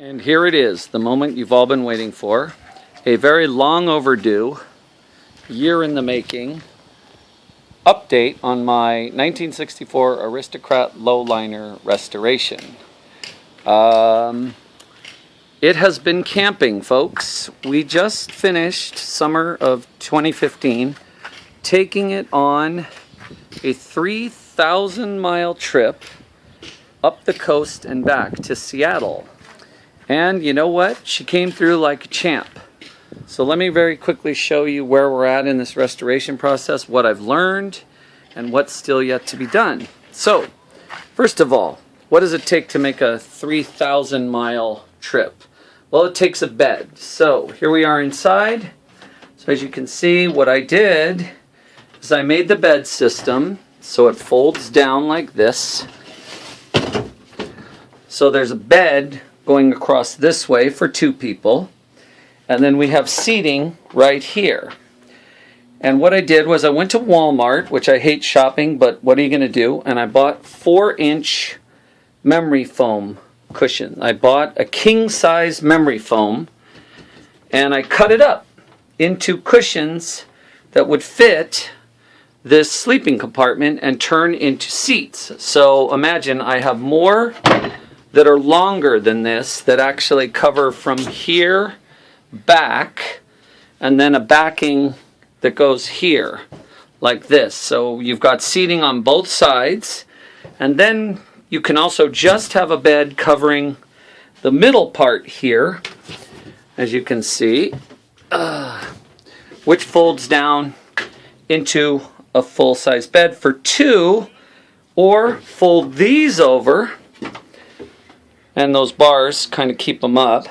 And here it is, the moment you've all been waiting for. A very long overdue, year in the making, update on my 1964 Aristocrat Lo-Liner restoration. It has been camping, folks. We just finished summer of 2015, taking it on a 3,000-mile trip up the coast and back to Seattle. And you know what? She came through like a champ. So let me very quickly show you where we're at in this restoration process, what I've learned, and what's still yet to be done. So, first of all, what does it take to make a 3,000-mile trip? Well, it takes a bed. So, here we are inside. So as you can see, what I did is I made the bed system so it folds down like this. So there's a bed going across this way for two people. And then we have seating right here. And what I did was I went to Walmart, which I hate shopping, but what are you going to do? And I bought 4-inch memory foam cushion. I bought a king-size memory foam, and I cut it up into cushions that would fit this sleeping compartment and turn into seats. So imagine I have more that are longer than this that actually cover from here back, and then a backing that goes here like this. So you've got seating on both sides, and then you can also just have a bed covering the middle part here, as you can see, which folds down into a full-size bed for two, or fold these over, and those bars kind of keep them up.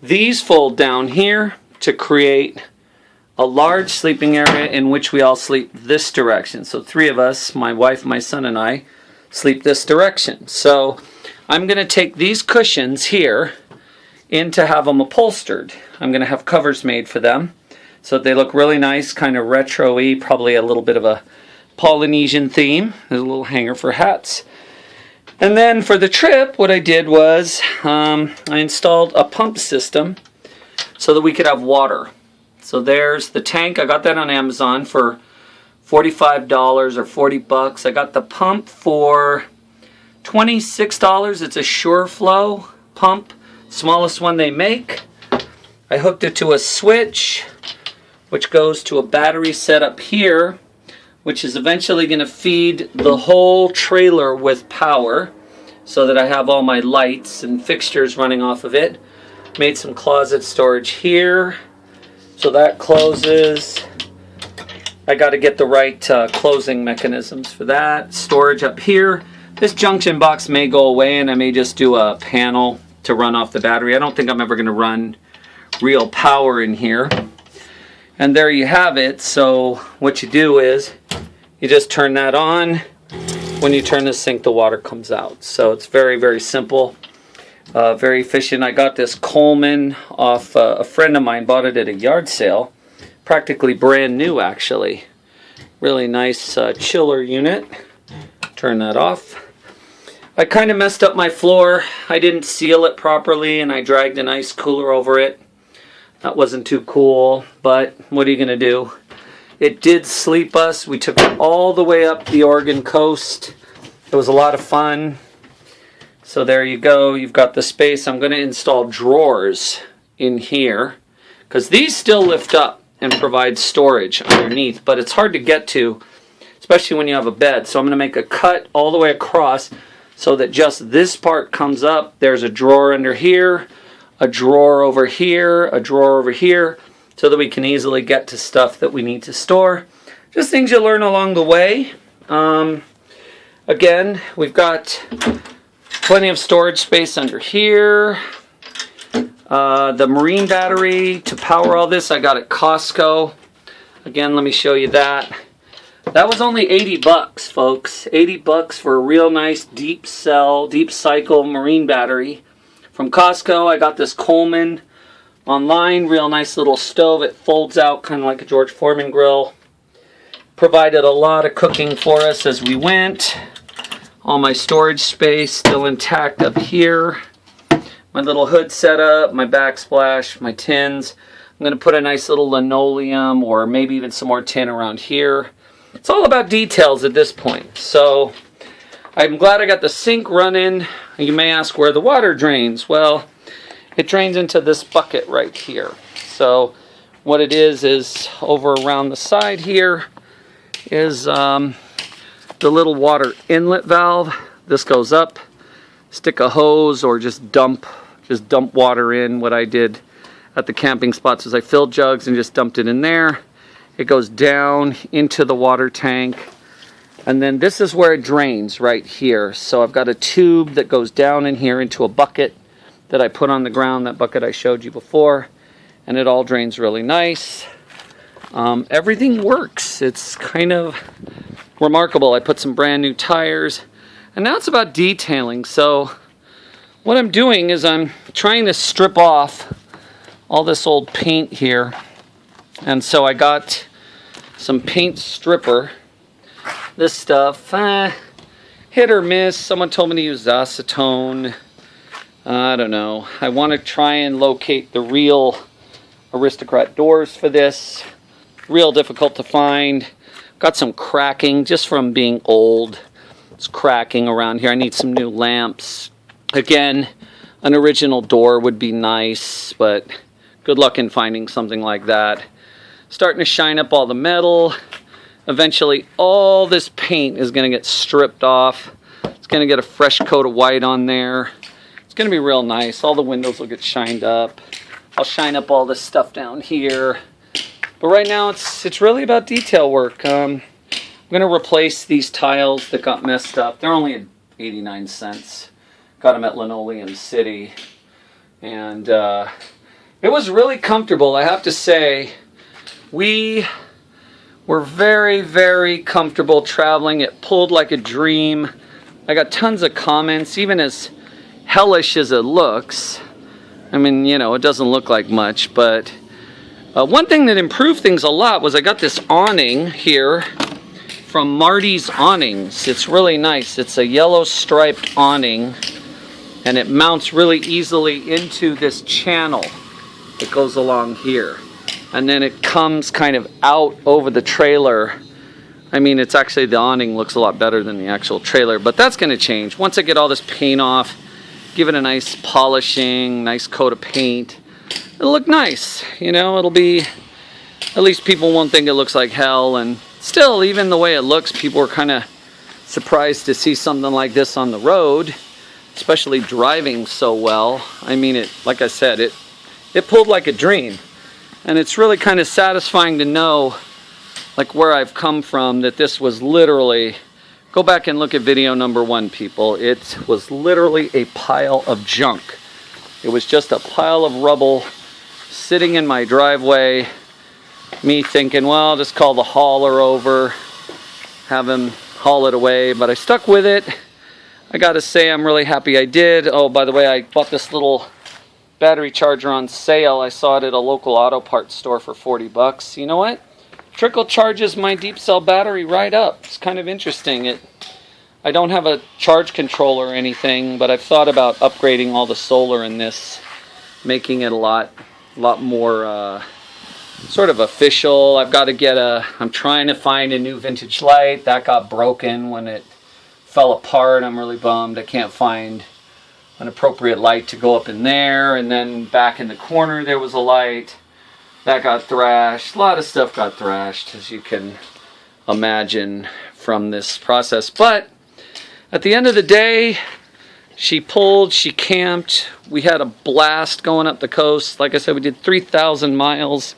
These fold down here to create a large sleeping area in which we all sleep this direction. So three of us, my wife, my son, and I, sleep this direction. So I'm going to take these cushions here in to have them upholstered. I'm going to have covers made for them so that they look really nice, kind of retro-y, probably a little bit of a Polynesian theme. There's a little hanger for hats. And then for the trip, what I did was I installed a pump system so that we could have water. So there's the tank. I got that on Amazon for $45 or 40 bucks. I got the pump for $26. It's a Sure Flow pump, smallest one they make. I hooked it to a switch, which goes to a battery set up here, which is eventually going to feed the whole trailer with power so that I have all my lights and fixtures running off of it. Made some closet storage here, so that closes. I got to get the right closing mechanisms for that. Storage up here. This junction box may go away, and I may just do a panel to run off the battery. I don't think I'm ever going to run real power in here. And there you have it. So what you do is you just turn that on. When you turn the sink, the water comes out. So it's very, very simple, very efficient. I got this Coleman off a friend of mine, bought it at a yard sale. Practically brand new, actually. Really nice chiller unit. Turn that off. I kind of messed up my floor. I didn't seal it properly, and I dragged an ice cooler over it. That wasn't too cool, but what are you going to do? It did sleep us. We took it all the way up the Oregon coast. It was a lot of fun. So there you go. You've got the space. I'm going to install drawers in here because these still lift up and provide storage underneath, but it's hard to get to, especially when you have a bed. So I'm going to make a cut all the way across so that just this part comes up. There's a drawer under here, a drawer over here, a drawer over here, so that we can easily get to stuff that we need to store. Just things you learn along the way. Again, we've got plenty of storage space under here. The marine battery to power all this I got at Costco. Again, let me show you that. That was only 80 bucks, folks. 80 bucks for a real nice deep cycle marine battery. From Costco, I got this Coleman online. Real nice little stove. It folds out kind of like a George Foreman grill. Provided a lot of cooking for us as we went. All my storage space still intact up here. my little hood setup, my backsplash, my tins. I'm going to put a nice little linoleum or maybe even some more tin around here. It's all about details at this point. So I'm glad I got the sink running. You may ask where the water drains. Well, it drains into this bucket right here. So what it is over around the side here is the little water inlet valve. This goes up, stick a hose or just dump water in. What I did at the camping spots is I filled jugs and just dumped it in there. It goes down into the water tank. And then this is where it drains right here. So I've got a tube that goes down in here into a bucket that I put on the ground, that bucket I showed you before. And it all drains really nice. Everything works. It's kind of remarkable. I put some brand new tires. And now it's about detailing. So what I'm doing is I'm trying to strip off all this old paint here. And so I got some paint stripper. This stuff, hit or miss. Someone told me to use acetone. I don't know. I want to try and locate the real Aristocrat doors for this. Real difficult to find. Got some cracking just from being old. It's cracking around here. I need some new lamps. Again, an original door would be nice, but good luck in finding something like that. Starting to shine up all the metal. Eventually, all this paint is going to get stripped off. It's going to get a fresh coat of white on there. It's going to be real nice. All the windows will get shined up. I'll shine up all this stuff down here. But right now, it's really about detail work. I'm going to replace these tiles that got messed up. They're only at 89 cents. Got them at Linoleum City. And it was really comfortable, I have to say. We were very, very comfortable traveling. It pulled like a dream. I got tons of comments, even as hellish as it looks. I mean, you know, it doesn't look like much, but one thing that improved things a lot was I got this awning here from Marty's Awnings. It's really nice. It's a yellow striped awning, and it mounts really easily into this channel that goes along here. And then it comes kind of out over the trailer. I mean, it's actually, the awning looks a lot better than the actual trailer, but that's going to change. Once I get all this paint off, give it a nice polishing, nice coat of paint, it'll look nice. You know, it'll be, at least people won't think it looks like hell. And still, even the way it looks, people are kind of surprised to see something like this on the road, especially driving so well. I mean, it, like I said, it pulled like a dream. And it's really kind of satisfying to know, like, where I've come from, that this was literally, go back and look at video number 1, people. It was literally a pile of junk. It was just a pile of rubble sitting in my driveway. Me thinking, well, I'll just call the hauler over, have him haul it away. But I stuck with it. I gotta say, I'm really happy I did. Oh, by the way, I bought this little battery charger on sale. I saw it at a local auto parts store for 40 bucks. You know what? Trickle charges my deep cell battery right up. It's kind of interesting. I don't have a charge controller or anything, but I've thought about upgrading all the solar in this, making it a lot more sort of official. I've got to get I'm trying to find a new vintage light. That got broken when it fell apart. I'm really bummed. I can't find an appropriate light to go up in there. And then back in the corner there was a light that got thrashed. A lot of stuff got thrashed, as you can imagine from this process. But at the end of the day, she pulled, she camped, we had a blast going up the coast. Like I said, we did 3,000 miles,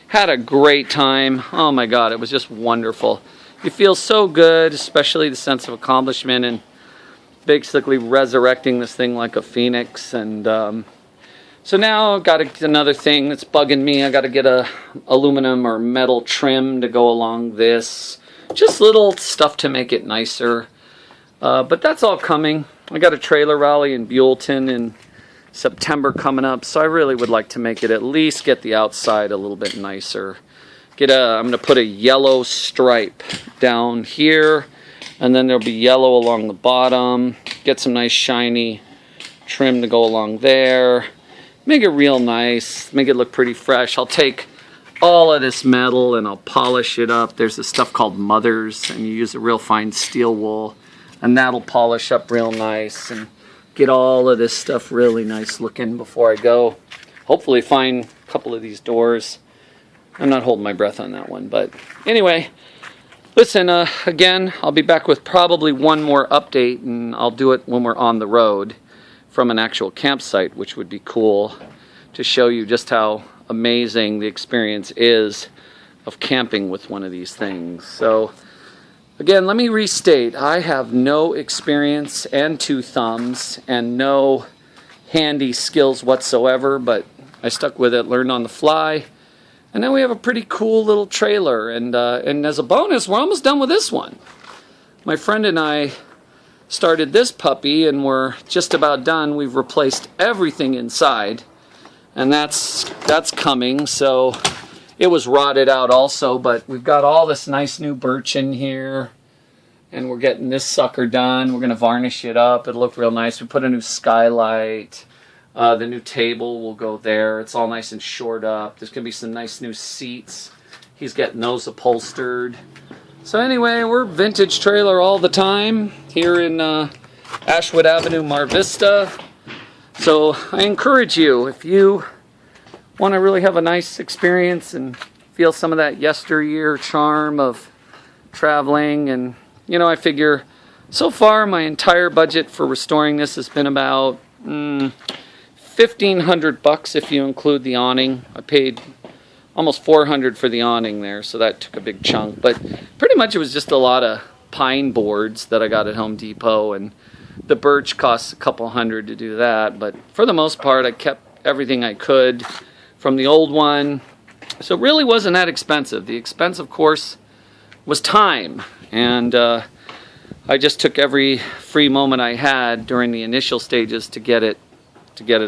had a great time. Oh my God, it was just wonderful. You feel so good, especially the sense of accomplishment and basically resurrecting this thing like a phoenix. And so now I've got another thing that's bugging me. I got to get a aluminum or metal trim to go along this. Just little stuff to make it nicer. But that's all coming. I got a trailer rally in Buellton in September coming up, so I really would like to make it, at least get the outside a little bit nicer. I'm going to put a yellow stripe down here, and then there'll be yellow along the bottom. Get some nice shiny trim to go along there. Make it real nice, make it look pretty fresh. I'll take all of this metal and I'll polish it up. There's this stuff called mothers, and you use a real fine steel wool, and that'll polish up real nice and get all of this stuff really nice looking before I go. Hopefully find a couple of these doors. I'm not holding my breath on that one, but anyway, listen, again, I'll be back with probably one more update, and I'll do it when we're on the road from an actual campsite, which would be cool to show you just how amazing the experience is of camping with one of these things. So again, let me restate, I have no experience and 2 thumbs and no handy skills whatsoever, but I stuck with it, learned on the fly, and now we have a pretty cool little trailer, and as a bonus, we're almost done with this one. My friend and I started this puppy and we're just about done. We've replaced everything inside, and that's coming. So it was rotted out also, but we've got all this nice new birch in here, and we're getting this sucker done. We're gonna varnish it up. It'll look real nice. We put a new skylight. The new table will go there. It's all nice and shored up. There's gonna be some nice new seats. He's getting those upholstered. So anyway, we're vintage trailer all the time here in Ashwood Avenue, Mar Vista. So I encourage you, if you want to really have a nice experience and feel some of that yesteryear charm of traveling, and you know, I figure so far my entire budget for restoring this has been about $1,500 if you include the awning. I paid almost $400 for the awning there, so that took a big chunk. But pretty much it was just a lot of pine boards that I got at Home Depot, and the birch costs a couple $100 to do that. But for the most part, I kept everything I could from the old one, so it really wasn't that expensive. The expense, of course, was time, and I just took every free moment I had during the initial stages to get it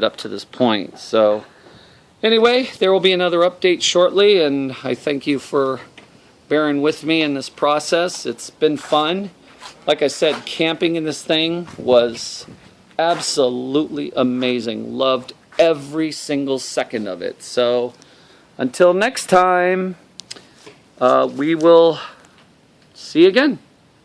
up to this point. So anyway, there will be another update shortly, and I thank you for bearing with me in this process. It's been fun. Like I said, camping in this thing was absolutely amazing. Loved every single second of it. So until next time, we will see you again.